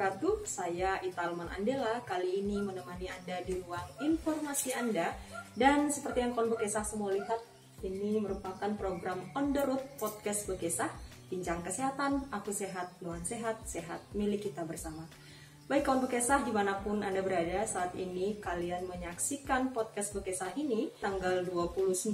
wabarakatuh. Saya Italman Andela, kali ini menemani Anda di ruang informasi Anda. Dan seperti yang Kon Bekesah semua lihat, ini merupakan program On The Road Podcast Bekesah. Bincang kesehatan, aku sehat, Luan sehat, sehat milik kita bersama. Baik Kon Bekesah, dimanapun Anda berada saat ini, kalian menyaksikan podcast Bekesah ini tanggal 29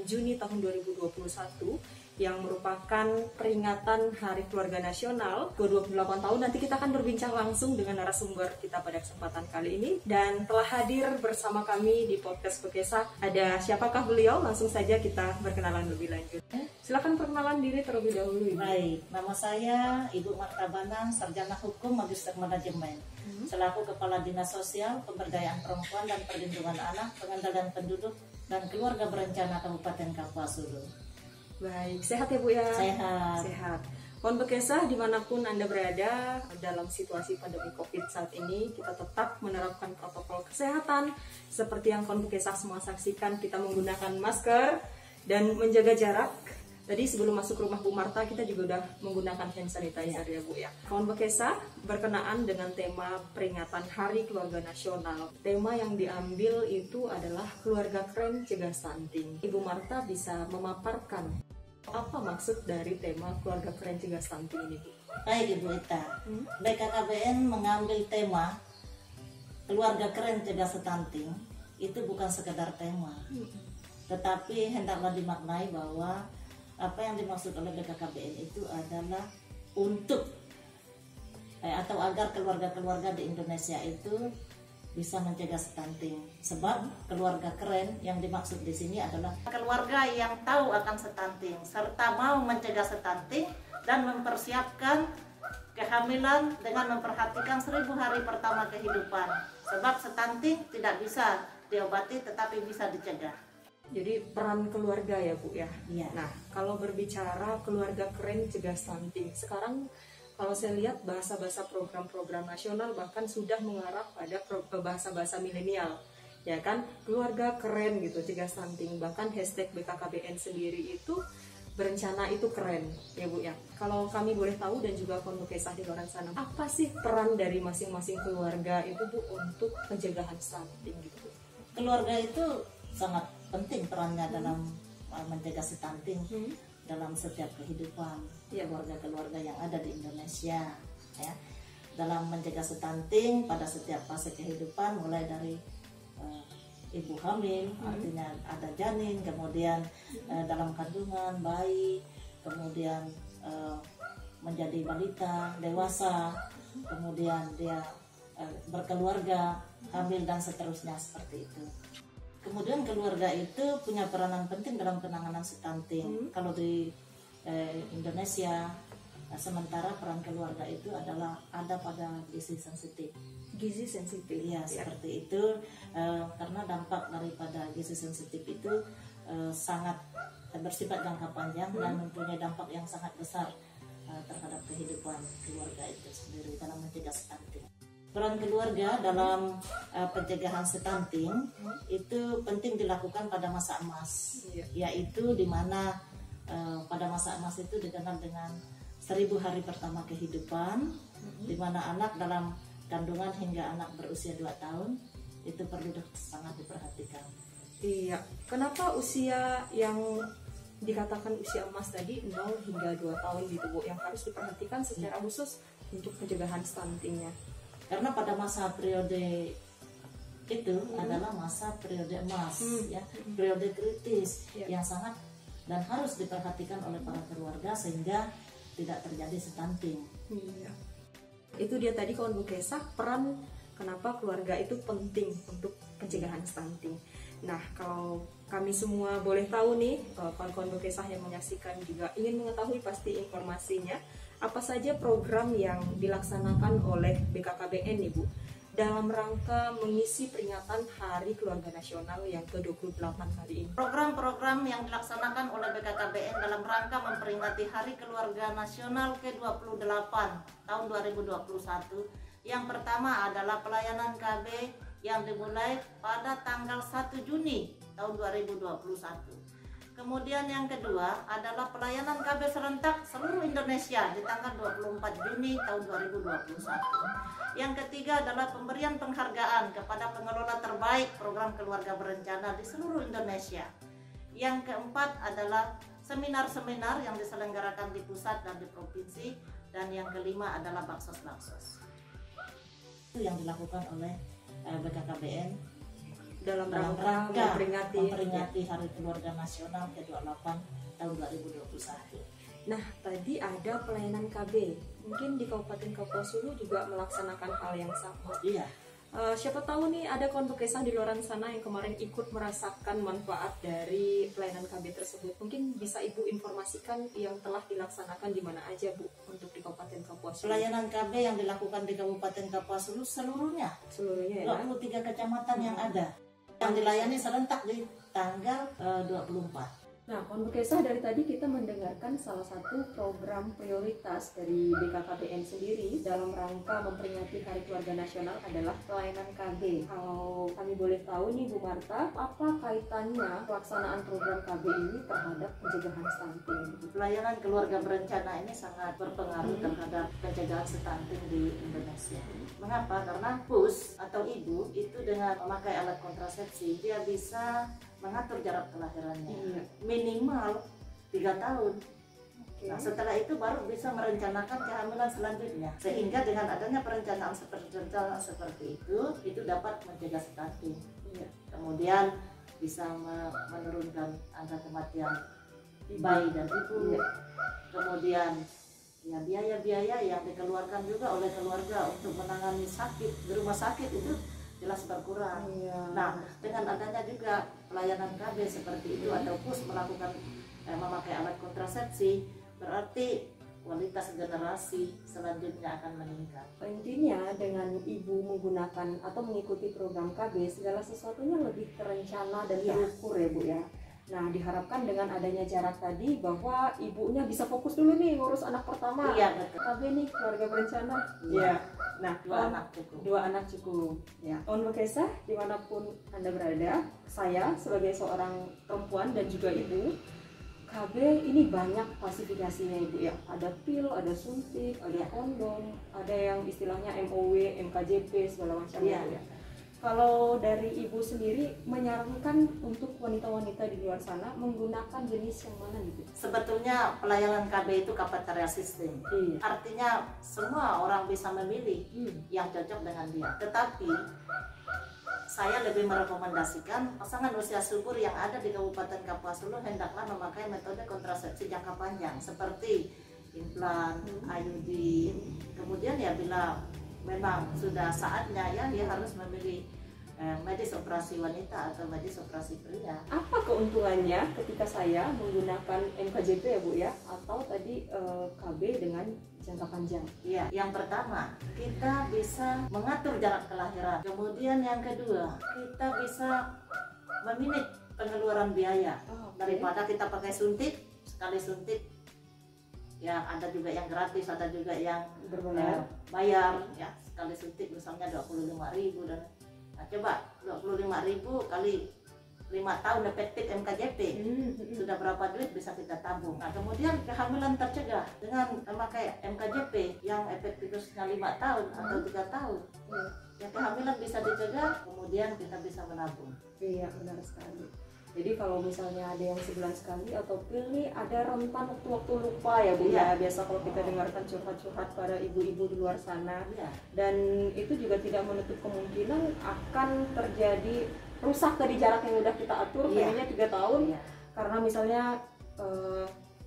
Juni tahun 2021 yang merupakan peringatan Hari Keluarga Nasional ke-28 tahun. Nanti kita akan berbincang langsung dengan narasumber kita pada kesempatan kali ini. Dan telah hadir bersama kami di podcast Bekesah. Ada siapakah beliau? Langsung saja kita berkenalan lebih lanjut. Silakan perkenalan diri terlebih dahulu, Ibu. Baik, nama saya Ibu Marta Banang, Sarjana Hukum Magister Manajemen. Selaku Kepala Dinas Sosial, Pemberdayaan Perempuan dan Perlindungan Anak, Pengendalian Penduduk dan Keluarga Berencana Kabupaten Kapuas Hulu. Baik, sehat ya Bu ya? Sehat. Sehat. Kon Bekesah, dimanapun Anda berada dalam situasi pandemi COVID saat ini, kita tetap menerapkan protokol kesehatan seperti yang Kon Bekesah semua saksikan. Kita menggunakan masker dan menjaga jarak. Tadi sebelum masuk rumah Bu Marta, kita juga udah menggunakan hand sanitizer ya Bu ya. Kon Bekesah berkenaan dengan tema peringatan Hari Keluarga Nasional. Tema yang diambil itu adalah keluarga keren cegah stunting. Ibu Marta bisa memaparkan apa maksud dari tema keluarga keren cegah stunting ini, Bu? Baik Ibu Ita, BKKBN mengambil tema keluarga keren cegah stunting. Itu bukan sekedar tema, tetapi hendaklah dimaknai bahwa apa yang dimaksud oleh BKKBN itu adalah untuk atau agar keluarga-keluarga di Indonesia itu bisa mencegah stunting. Sebab keluarga keren yang dimaksud di sini adalah keluarga yang tahu akan stunting serta mau mencegah stunting dan mempersiapkan kehamilan dengan memperhatikan 1000 hari pertama kehidupan. Sebab stunting tidak bisa diobati tetapi bisa dicegah. Jadi peran keluarga ya Bu ya. Iya. Nah, kalau berbicara keluarga keren cegah stunting, sekarang kalau saya lihat bahasa-bahasa program-program nasional bahkan sudah mengarah pada bahasa-bahasa milenial, ya kan, keluarga keren gitu cegah stunting. Bahkan hashtag BKKBN sendiri itu berencana itu keren ya Bu ya. Kalau kami boleh tahu dan juga Kon Bekesah di luar sana, apa sih peran dari masing-masing keluarga itu Bu untuk pencegahan stunting gitu? Keluarga itu sangat penting perannya dalam mencegah stunting dalam setiap kehidupan keluarga-keluarga yang ada di Indonesia ya. Dalam mencegah stunting pada setiap fase kehidupan, mulai dari ibu hamil, artinya ada janin, kemudian dalam kandungan bayi, kemudian menjadi balita, dewasa, kemudian dia berkeluarga, hamil dan seterusnya seperti itu. Kemudian keluarga itu punya peranan penting dalam penanganan stunting. Kalau di Indonesia, sementara peran keluarga itu adalah ada pada gizi sensitif. Gizi sensitif. Iya, seperti itu. Karena dampak daripada gizi sensitif itu sangat bersifat jangka panjang dan mempunyai dampak yang sangat besar terhadap kehidupan keluarga itu sendiri dalam mencegah stunting. Peran keluarga dalam pencegahan stunting itu penting dilakukan pada masa emas, yaitu di mana pada masa emas itu dikenal dengan 1000 hari pertama kehidupan, di mana anak dalam kandungan hingga anak berusia 2 tahun itu perlu sangat diperhatikan. Iya, kenapa usia yang dikatakan usia emas tadi 0 hingga 2 tahun gitu Bu, yang harus diperhatikan secara khusus untuk pencegahan stuntingnya? Karena pada masa periode itu adalah masa periode emas, periode kritis yang sangat dan harus diperhatikan oleh para keluarga sehingga tidak terjadi stunting. Itu dia tadi Kon Bekesah, peran kenapa keluarga itu penting untuk pencegahan stunting. Nah, kalau kami semua boleh tahu nih, Kon Bekesah yang menyaksikan juga ingin mengetahui pasti informasinya, apa saja program yang dilaksanakan oleh BKKBN nih Bu dalam rangka mengisi peringatan Hari Keluarga Nasional yang ke-28 kali ini? Program-program yang dilaksanakan oleh BKKBN dalam rangka memperingati Hari Keluarga Nasional ke-28 tahun 2021. Yang pertama adalah pelayanan KB yang dimulai pada tanggal 1 Juni tahun 2021. Kemudian yang kedua adalah pelayanan KB serentak seluruh Indonesia di tanggal 24 Juni tahun 2021. Yang ketiga adalah pemberian penghargaan kepada pengelola terbaik program keluarga berencana di seluruh Indonesia. Yang keempat adalah seminar-seminar yang diselenggarakan di pusat dan di provinsi. Dan yang kelima adalah baksos-baksos. Itu yang dilakukan oleh BKKBN dalam rangka memperingati Hari Keluarga Nasional ke-28 tahun 2021. Nah, tadi ada pelayanan KB. Mungkin di Kabupaten Kapuas Hulu juga melaksanakan hal yang sama. Iya. Siapa tahu nih ada kelompok kisah di luar sana yang kemarin ikut merasakan manfaat dari pelayanan KB tersebut. Mungkin bisa Ibu informasikan yang telah dilaksanakan di mana aja, Bu, untuk di Kabupaten Kapuas Hulu. Pelayanan KB yang dilakukan di Kabupaten Kapuas Hulu seluruhnya ya. 23 kecamatan yang ada. Yang dilayani serentak di tanggal 24. Nah, kelompok kisah dari tadi kita mendengarkan salah satu program prioritas dari BKKBN sendiri dalam rangka memperingati Hari Keluarga Nasional adalah pelayanan KB. Kalau kami boleh tahu nih Bu Marta, apa kaitannya pelaksanaan program KB ini terhadap pencegahan stunting? Pelayanan keluarga berencana ini sangat berpengaruh terhadap pencegahan stunting di Indonesia. Mengapa? Karena pus atau ibu itu dengan memakai alat kontrasepsi dia bisa mengatur jarak kelahirannya minimal 3 tahun. Nah, setelah itu baru bisa merencanakan kehamilan selanjutnya. Sehingga dengan adanya perencanaan seperti itu dapat mencegah stunting. Kemudian bisa menurunkan angka kematian bayi dan ibu. Kemudian ya biaya-biaya yang dikeluarkan juga oleh keluarga untuk menangani sakit di rumah sakit itu jelas berkurang. Nah, dengan adanya juga pelayanan KB seperti itu atau PUS melakukan memakai alat kontrasepsi, berarti kualitas generasi selanjutnya akan meningkat. Intinya dengan ibu menggunakan atau mengikuti program KB, segala sesuatunya lebih terencana dan terukur ya Bu ya. Nah, diharapkan dengan adanya jarak tadi bahwa ibunya bisa fokus dulu nih ngurus anak pertama. Iya, betul. KB nih keluarga berencana. Iya. Nah, 2 anak cukup. 2 anak cukup. Ya. Kawan Bekesa, dimanapun Anda berada, saya sebagai seorang perempuan dan juga ibu, KB ini banyak klasifikasinya Ibu ya. Ada pil, ada suntik, ada kondom, ada yang istilahnya MOW, MKJP segala macam ya. Kalau dari Ibu sendiri menyarankan untuk wanita-wanita di luar sana menggunakan jenis yang mana gitu? Sebetulnya pelayanan KB itu cafeteria system. Artinya semua orang bisa memilih yang cocok dengan dia. Tetapi saya lebih merekomendasikan pasangan usia subur yang ada di Kabupaten Kapuas Hulu hendaklah memakai metode kontrasepsi jangka panjang seperti implan, IUD. Kemudian ya bila memang sudah saatnya ya dia harus memilih medis operasi wanita atau medis operasi pria. Apa keuntungannya ketika saya menggunakan MKJP ya Bu ya, atau tadi KB dengan jangka panjang? Iya, yang pertama kita bisa mengatur jarak kelahiran. Kemudian yang kedua kita bisa meminit pengeluaran biaya daripada kita pakai suntik sekali suntik. Ya ada juga yang gratis, ada juga yang bayar ya sekali suntik misalnya 25.000 dan nah, coba 25.000 kali 5 tahun efektif MKJP sudah berapa duit bisa kita tabung. Nah kemudian kehamilan tercegah dengan memakai MKJP yang efektifnya 5 tahun atau 3 tahun ya kehamilan bisa dicegah, kemudian kita bisa menabung. Iya benar sekali. Jadi kalau misalnya ada yang sebulan sekali atau pil nih ada rentan waktu-waktu lupa ya Bu ya. Biasa kalau kita dengarkan curhat-curhat pada ibu-ibu di luar sana. Dan itu juga tidak menutup kemungkinan akan terjadi rusak tadi jarak yang udah kita atur kayaknya 3 tahun. Karena misalnya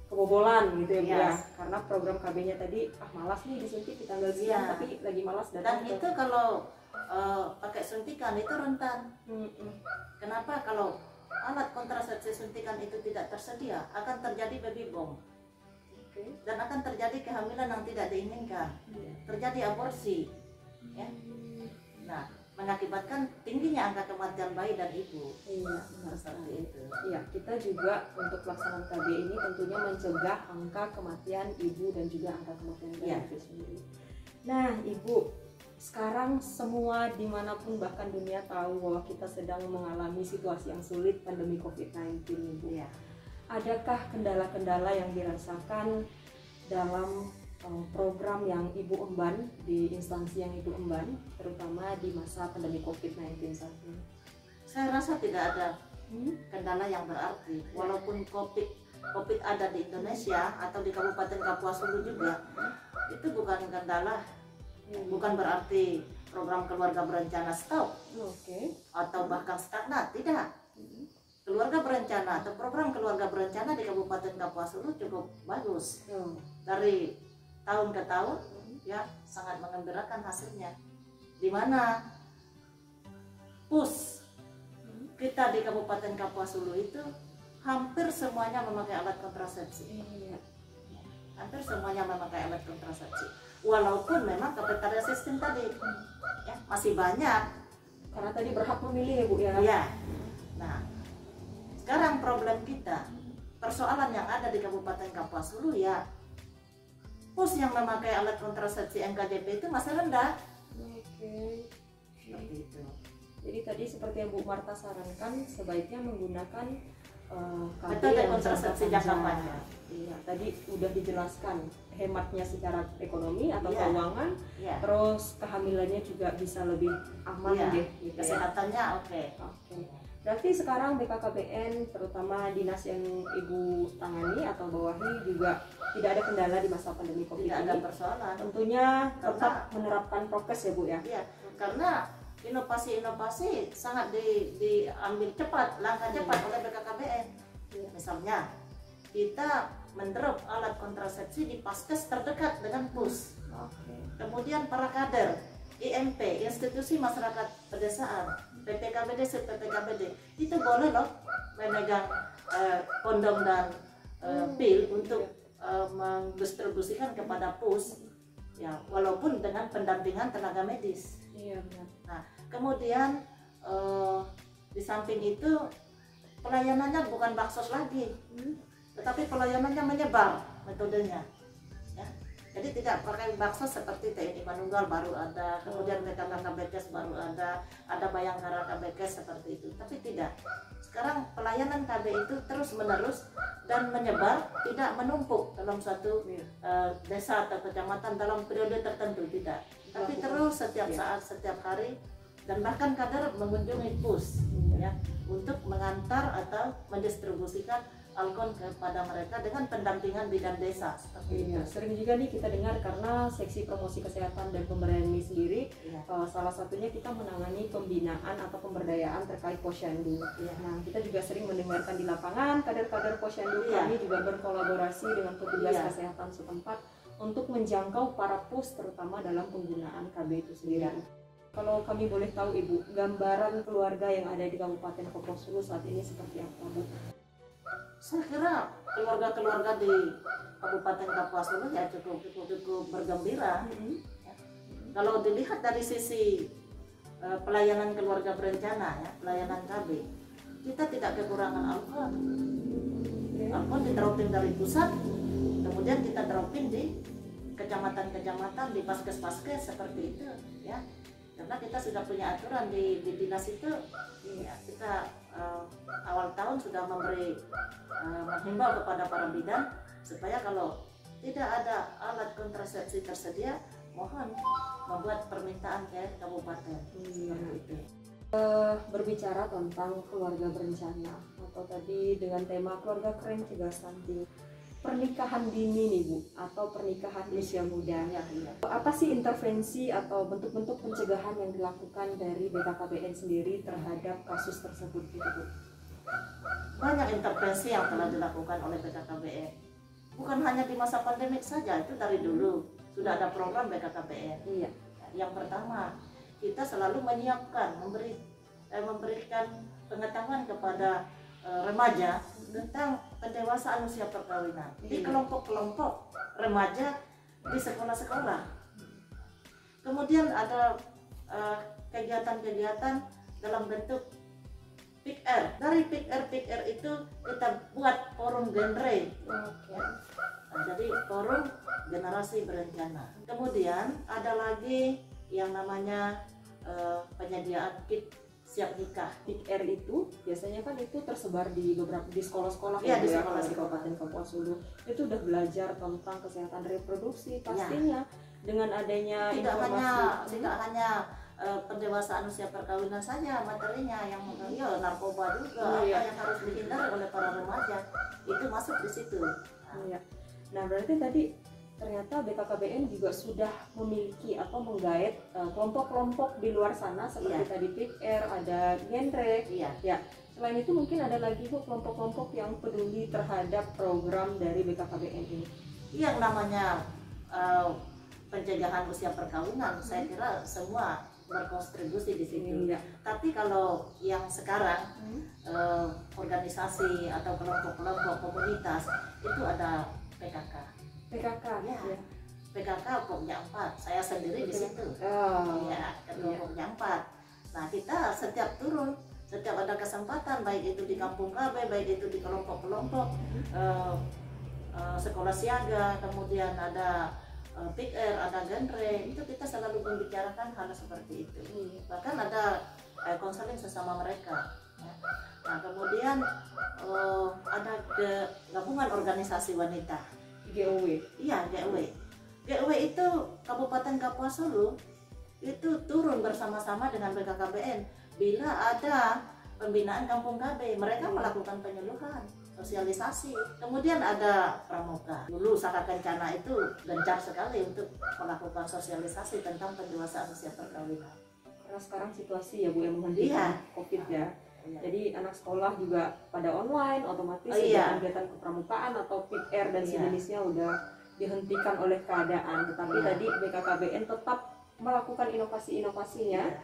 kebobolan gitu ya Bu ya. Karena program KB-nya tadi malas nih disuntik di tanggal sekian tapi lagi malas datang. Dan itu kalau pakai suntikan itu rentan. Kenapa? Kalau alat kontrasepsi suntikan itu tidak tersedia akan terjadi baby bomb dan akan terjadi kehamilan yang tidak diinginkan, terjadi aborsi ya. Nah mengakibatkan tingginya angka kematian bayi dan ibu. Benar seperti itu. Iya, kita juga untuk pelaksanaan KB ini tentunya mencegah angka kematian ibu dan juga angka kematian bayi itu sendiri. Nah Ibu, sekarang semua dimanapun bahkan dunia tahu bahwa kita sedang mengalami situasi yang sulit, pandemi COVID-19 Ibu. adakah kendala-kendala yang dirasakan dalam program yang Ibu emban di instansi yang Ibu emban, terutama di masa pandemi COVID-19 saat ini? Saya rasa tidak ada kendala yang berarti, walaupun COVID ada di Indonesia atau di Kabupaten Kapuas Hulu juga, itu bukan kendala, bukan berarti program keluarga berencana stop atau bahkan stagnan, tidak. Keluarga berencana atau program keluarga berencana di Kabupaten Kapuas Hulu cukup bagus. Dari tahun ke tahun ya sangat mengembirakan hasilnya, di mana PUS kita di Kabupaten Kapuas Hulu itu hampir semuanya memakai alat kontrasepsi. Hampir semuanya memakai alat kontrasepsi, walaupun memang kriteria sistem tadi ya, masih banyak karena tadi berhak memilih ya Bu ya. Iya. Nah, sekarang problem kita, persoalan yang ada di Kabupaten Kapuas Hulu ya, PUS yang memakai alat kontrasepsi NKJP itu masih rendah. Seperti itu. Jadi tadi seperti yang Bu Marta sarankan, sebaiknya menggunakan KB metode yang kontrasepsi jangka panjang. Iya, tadi udah dijelaskan hematnya secara ekonomi atau Iya. keuangan, Iya. terus kehamilannya juga bisa lebih aman Iya. deh. Gitu ya. Kesehatannya oke. Berarti sekarang BKKBN, terutama dinas yang Ibu tangani atau bawahi, juga tidak ada kendala di masa pandemi COVID Tidak ini. ada persoalan. Tentunya tetap menerapkan prokes ya Bu ya. Iya, karena inovasi-inovasi sangat diambil cepat, langkah cepat oleh BKKBN. Misalnya, kita mendrop alat kontrasepsi di paskes terdekat dengan PUS. Kemudian para kader, IMP, Institusi Masyarakat Pedesaan, PPKBD, PPKBD, itu boleh loh memegang kondom dan pil untuk mendistribusikan kepada PUS. Ya, walaupun dengan pendampingan tenaga medis. Iya benar. Nah, kemudian di samping itu pelayanannya bukan baksos lagi, tetapi pelayanannya menyebar metodenya. Ya. Jadi tidak pakai baksos seperti TNI Manunggal baru ada, kemudian BKK KBKes baru ada Bayangkara KBKes seperti itu. Tapi tidak. Sekarang pelayanan KB itu terus menerus dan menyebar, tidak menumpuk dalam suatu desa atau kecamatan dalam periode tertentu, tidak. Tapi terus setiap saat, setiap hari, dan bahkan kader mengunjungi PUS ya, untuk mengantar atau mendistribusikan alkon kepada mereka dengan pendampingan bidan desa seperti itu. Sering juga nih kita dengar, karena seksi promosi kesehatan dan pemberdayaan ini sendiri salah satunya kita menangani pembinaan atau pemberdayaan terkait posyandu. Nah, kita juga sering mendengarkan di lapangan kader-kader posyandu kami juga berkolaborasi dengan petugas kesehatan setempat untuk menjangkau para PUS terutama dalam penggunaan KB itu sendiri. Kalau kami boleh tahu Ibu, gambaran keluarga yang ada di Kabupaten Kapuas Hulu saat ini seperti apa Bu? Saya kira keluarga-keluarga di Kabupaten Kapuas Hulu ya cukup bergembira. Ya. Kalau dilihat dari sisi pelayanan keluarga berencana ya, pelayanan KB, kita tidak kekurangan alkon. Alkon diteropin dari pusat, kemudian kita teropin di kecamatan-kecamatan, di paskes-paskes seperti itu ya. Karena kita sudah punya aturan di dinas itu, ya, kita awal tahun sudah menghimbau kepada para bidan supaya kalau tidak ada alat kontrasepsi tersedia, mohon membuat permintaan ke kabupaten. Itu. Berbicara tentang keluarga berencana atau tadi dengan tema keluarga keren cegah stunting, pernikahan dini nih Bu, atau pernikahan di usia muda. Apa sih intervensi atau bentuk-bentuk pencegahan yang dilakukan dari BKKBN sendiri terhadap kasus tersebut gitu Bu? Banyak intervensi yang telah dilakukan oleh BKKBN. Bukan hanya di masa pandemik saja, itu dari dulu sudah ada program BKKBN. Yang pertama, kita selalu menyiapkan, memberikan pengetahuan kepada remaja tentang pendewasaan usia perkawinan di kelompok-kelompok remaja di sekolah-sekolah. Kemudian ada kegiatan-kegiatan dalam bentuk PIKR. Dari PIKR itu kita buat forum genre. Nah, jadi forum generasi berencana. Kemudian ada lagi yang namanya penyediaan kit siap nikah. PIK-R itu biasanya kan itu tersebar di beberapa di sekolah-sekolah Iya, di di sekolah-sekolah. Kabupaten Kapuas Hulu. Itu udah belajar tentang kesehatan reproduksi pastinya dengan adanya informasi. Tidak hanya pendewasaan usia perkawinan saja materinya, yang narkoba juga apa yang harus dihindari oleh para remaja itu masuk di situ. Iya. Nah, berarti tadi ternyata BKKBN juga sudah memiliki atau menggait kelompok-kelompok di luar sana seperti tadi PIK-R, ada genre. Ya. Selain itu mungkin ada lagi Bu kelompok-kelompok yang peduli terhadap program dari BKKBN ini. Yang namanya pencegahan usia perkawinan, saya kira semua berkontribusi di situ. Tapi kalau yang sekarang organisasi atau kelompok-kelompok komunitas itu ada PKK. Ya. PKK Pokja 4. Saya sendiri di situ. Ya, ketua Pokja 4. Nah, kita setiap turun, setiap ada kesempatan, baik itu di Kampung KB, baik itu di kelompok-kelompok sekolah siaga, kemudian ada PIK-R, ada genre, itu kita selalu membicarakan hal seperti itu. Bahkan ada konseling sesama mereka. Nah, kemudian ada gabungan organisasi wanita. GOW. Iya, GOW. GOW itu Kabupaten Kapuas Hulu itu turun bersama-sama dengan BKKBN bila ada pembinaan Kampung KB. Mereka melakukan penyuluhan, sosialisasi. Kemudian ada pramuka. Dulu Saka Kencana itu gencar sekali untuk melakukan sosialisasi tentang pendewasaan usia perkawinan. Karena sekarang situasi ya Bu yang menghentikan COVID ya. Jadi anak sekolah juga pada online, otomatis kegiatan kepramukaan atau PIK-R dan sejenisnya udah dihentikan oleh keadaan. Tetapi tadi BKKBN tetap melakukan inovasi-inovasinya,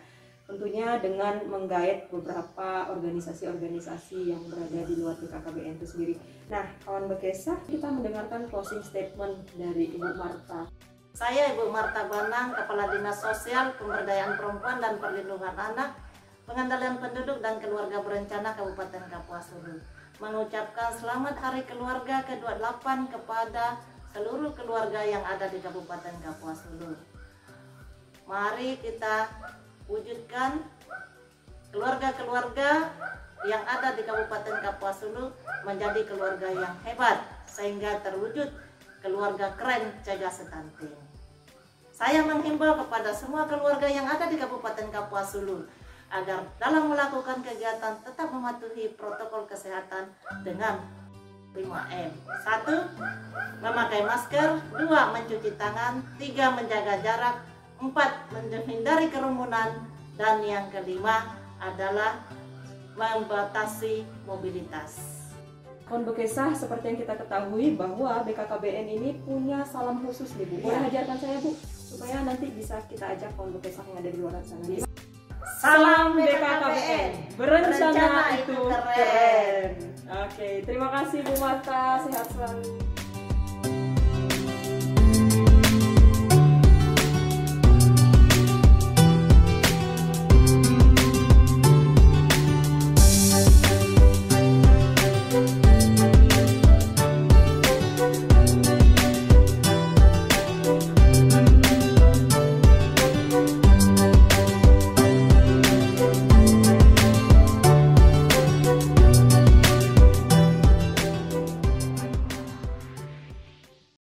tentunya dengan menggait beberapa organisasi-organisasi yang berada di luar BKKBN itu sendiri. Nah, kawan Bekesah, kita mendengarkan closing statement dari Ibu Marta. Saya Ibu Marta Banang, Kepala Dinas Sosial, Pemberdayaan Perempuan dan Perlindungan Anak, Pengendalian Penduduk dan Keluarga Berencana Kabupaten Kapuas Hulu, mengucapkan selamat Hari Keluarga ke-28 kepada seluruh keluarga yang ada di Kabupaten Kapuas Hulu. Mari kita wujudkan keluarga-keluarga yang ada di Kabupaten Kapuas Hulu menjadi keluarga yang hebat, sehingga terwujud keluarga keren cegah stunting. Saya menghimbau kepada semua keluarga yang ada di Kabupaten Kapuas Hulu agar dalam melakukan kegiatan tetap mematuhi protokol kesehatan dengan 5M. 1. Memakai masker. 2. Mencuci tangan. 3. Menjaga jarak. 4. Menghindari kerumunan. Dan yang kelima adalah membatasi mobilitas. Kawan Bekesah, seperti yang kita ketahui bahwa BKKBN ini punya salam khusus nih Bu. Boleh ajarkan saya Bu, supaya nanti bisa kita ajak kawan Bekesah yang ada di luar sana. Salam BKKBN, berencana itu keren. Oke, terima kasih Bu Marta, sehat selalu.